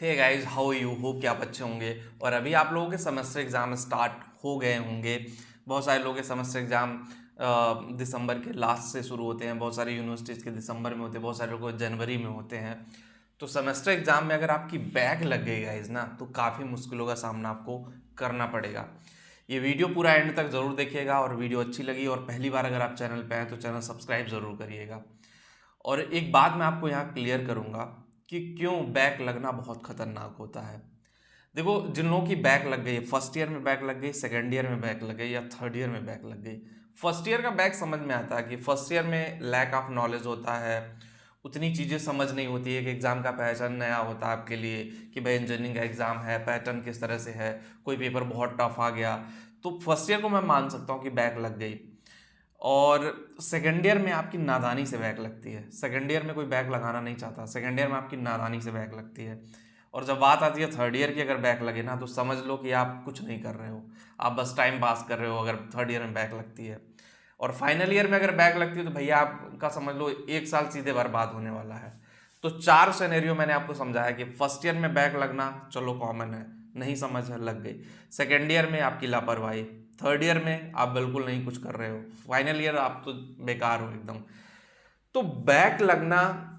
Hey guys, how you hope कि आप अच्छे होंगे। और अभी आप लोगों के सेमेस्टर एग्ज़ाम स्टार्ट हो गए होंगे। बहुत सारे लोगों के सेमेस्टर एग्ज़ाम दिसंबर के लास्ट से शुरू होते हैं। बहुत सारी यूनिवर्सिटीज़ के दिसंबर में होते हैं, बहुत सारे लोगों के जनवरी में होते हैं। तो सेमेस्टर एग्ज़ाम में अगर आपकी बैक लग गई गाइस ना, तो काफ़ी मुश्किलों का सामना आपको करना पड़ेगा। ये वीडियो पूरा एंड तक ज़रूर देखिएगा, और वीडियो अच्छी लगी और पहली बार अगर आप चैनल पे आए तो चैनल सब्सक्राइब ज़रूर करिएगा। और एक बात मैं आपको यहाँ क्लियर करूँगा कि क्यों बैक लगना बहुत खतरनाक होता है। देखो, जिन लोगों की बैक लग गई, फर्स्ट ईयर में बैक लग गई, सेकेंड ईयर में बैक लग गई या थर्ड ईयर में बैक लग गई। फर्स्ट ईयर का बैक समझ में आता है कि फर्स्ट ईयर में लैक ऑफ नॉलेज होता है, उतनी चीज़ें समझ नहीं होती है कि एग्ज़ाम का पैटर्न नया होता है आपके लिए कि भाई इंजीनियरिंग का एग्ज़ाम है, पैटर्न किस तरह से है, कोई पेपर बहुत टफ आ गया। तो फर्स्ट ईयर को मैं मान सकता हूँ कि बैक लग गई। और सेकेंड ईयर में आपकी नादानी से बैक लगती है। सेकेंड ईयर में कोई बैक लगाना नहीं चाहता, सेकेंड ईयर में आपकी नादानी से बैक लगती है। और जब बात आती है थर्ड ईयर की, अगर बैक लगे ना, तो समझ लो कि आप कुछ नहीं कर रहे हो, आप बस टाइम पास कर रहे हो अगर थर्ड ईयर में बैक लगती है। और फाइनल ईयर में अगर बैक लगती है तो भैया आपका समझ लो एक साल सीधे बर्बाद होने वाला है। तो चार सिनेरियो मैंने आपको समझाया कि फर्स्ट ईयर में बैक लगना चलो कॉमन है, नहीं समझ है लग गई। सेकेंड ईयर में आपकी लापरवाही, थर्ड ईयर में आप बिल्कुल नहीं कुछ कर रहे हो, फाइनल ईयर आप तो बेकार हो एकदम। तो बैक लगना,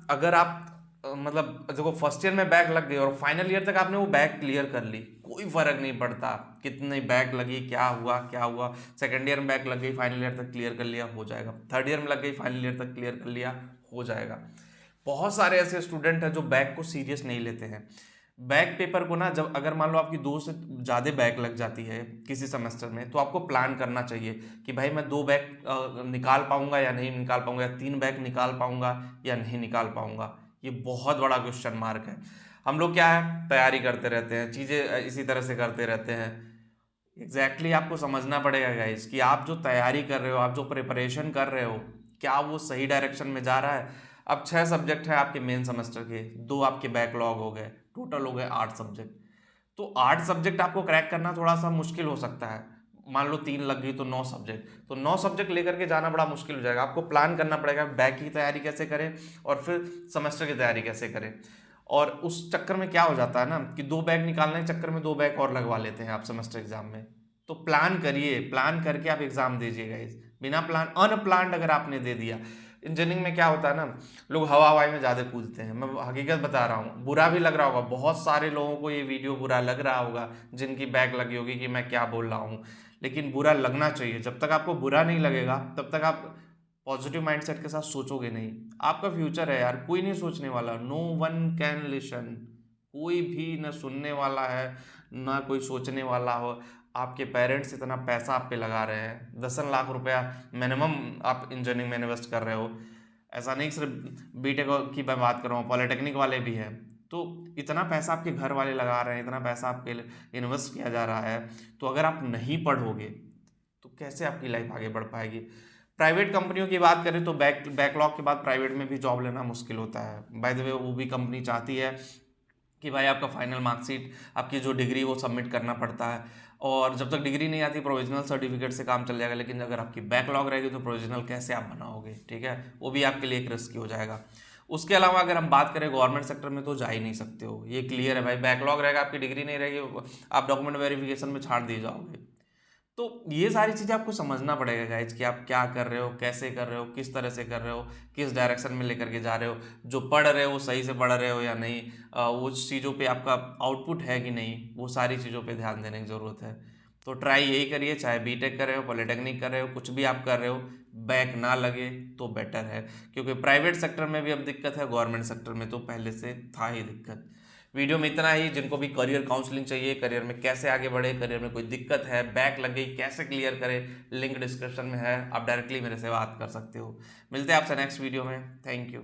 अगर आप मतलब देखो, फर्स्ट ईयर में बैक लग गई और फाइनल ईयर तक आपने वो बैक क्लियर कर ली, कोई फर्क नहीं पड़ता कितनी बैक लगी, क्या हुआ क्या हुआ। सेकेंड ईयर में बैक लग गई, फाइनल ईयर तक क्लियर कर लिया, हो जाएगा। थर्ड ईयर में लग गई, फाइनल ईयर तक क्लियर कर लिया, हो जाएगा। बहुत सारे ऐसे स्टूडेंट हैं जो बैक को सीरियस नहीं लेते हैं। बैक पेपर को ना, जब अगर मान लो आपकी दो से ज़्यादा बैक लग जाती है किसी सेमेस्टर में, तो आपको प्लान करना चाहिए कि भाई मैं दो बैक निकाल पाऊंगा या नहीं निकाल पाऊंगा, या तीन बैक निकाल पाऊंगा या नहीं निकाल पाऊंगा। ये बहुत बड़ा क्वेश्चन मार्क है। हम लोग क्या है, तैयारी करते रहते हैं, चीज़ें इसी तरह से करते रहते हैं। एग्जैक्टली आपको समझना पड़ेगा गाइस कि आप जो तैयारी कर रहे हो, आप जो प्रिपरेशन कर रहे हो, क्या वो सही डायरेक्शन में जा रहा है। अब 6 सब्जेक्ट हैं आपके मेन सेमेस्टर के, दो आपके बैकलॉग हो गए, टोटल हो गए 8 सब्जेक्ट। तो 8 सब्जेक्ट आपको क्रैक करना थोड़ा सा मुश्किल हो सकता है। मान लो तीन लग गई तो 9 सब्जेक्ट, तो 9 सब्जेक्ट लेकर के जाना बड़ा मुश्किल हो जाएगा। आपको प्लान करना पड़ेगा बैक की तैयारी कैसे करें और फिर सेमेस्टर की तैयारी कैसे करें। और उस चक्कर में क्या हो जाता है ना कि दो बैग निकालने के चक्कर में दो बैग और लगवा लेते हैं आप सेमेस्टर एग्जाम में। तो प्लान करिए, प्लान करके आप एग्जाम दीजिएगा। इस बिना प्लान अनप्लान्ड अगर आपने दे दिया, इंजीनियरिंग में क्या होता है ना, लोग हवा हवाई में ज़्यादा कूदते हैं। मैं हकीकत बता रहा हूँ, बुरा भी लग रहा होगा, बहुत सारे लोगों को ये वीडियो बुरा लग रहा होगा जिनकी बैक लगी होगी कि मैं क्या बोल रहा हूँ। लेकिन बुरा लगना चाहिए। जब तक आपको बुरा नहीं लगेगा तब तक आप पॉजिटिव माइंडसेट के साथ सोचोगे नहीं। आपका फ्यूचर है यार, कोई नहीं सोचने वाला। नो वन कैन लिसन, कोई भी न सुनने वाला है ना कोई सोचने वाला हो। आपके पेरेंट्स इतना पैसा आप पे लगा रहे हैं, 10 लाख रुपया मिनिमम आप इंजीनियरिंग में इन्वेस्ट कर रहे हो। ऐसा नहीं सिर्फ बीटेक की मैं बात कर रहा हूँ, पॉलिटेक्निक वाले भी हैं। तो इतना पैसा आपके घर वाले लगा रहे हैं, इतना पैसा आपके लिए इन्वेस्ट किया जा रहा है। तो अगर आप नहीं पढ़ोगे तो कैसे आपकी लाइफ आगे बढ़ पाएगी। प्राइवेट कंपनियों की बात करें तो बैकलॉग के बाद प्राइवेट में भी जॉब लेना मुश्किल होता है। बाय द वे, वो भी कंपनी चाहती है कि भाई आपका फाइनल मार्कशीट, आपकी जो डिग्री, वो सबमिट करना पड़ता है। और जब तक डिग्री नहीं आती, प्रोविजनल सर्टिफिकेट से काम चल जाएगा। लेकिन अगर आपकी बैकलॉग रहेगी तो प्रोविजनल कैसे आप बनाओगे, ठीक है, वो भी आपके लिए एक रिस्की हो जाएगा। उसके अलावा अगर हम बात करें गवर्नमेंट सेक्टर में, तो जा ही नहीं सकते हो, ये क्लियर है भाई। बैकलॉग रहेगा, आपकी डिग्री नहीं रहेगी, आप डॉक्यूमेंट वेरिफिकेशन में छाड़ दिए जाओगे। तो ये सारी चीज़ें आपको समझना पड़ेगा गाइज कि आप क्या कर रहे हो, कैसे कर रहे हो, किस तरह से कर रहे हो, किस डायरेक्शन में लेकर के जा रहे हो, जो पढ़ रहे हो सही से पढ़ रहे हो या नहीं, वो चीज़ों पे आपका आउटपुट है कि नहीं, वो सारी चीज़ों पे ध्यान देने की ज़रूरत है। तो ट्राई यही करिए, चाहे बीटेक कर रहे हो, पॉलिटेक्निक कर रहे हो, कुछ भी आप कर रहे हो, बैक ना लगे तो बेटर है। क्योंकि प्राइवेट सेक्टर में भी अब दिक्कत है, गवर्नमेंट सेक्टर में तो पहले से था ही दिक्कत। वीडियो में इतना ही। जिनको भी करियर काउंसलिंग चाहिए, करियर में कैसे आगे बढ़े, करियर में कोई दिक्कत है, बैक लग गई कैसे क्लियर करें, लिंक डिस्क्रिप्शन में है, आप डायरेक्टली मेरे से बात कर सकते हो। मिलते हैं आपसे नेक्स्ट वीडियो में। Thank you.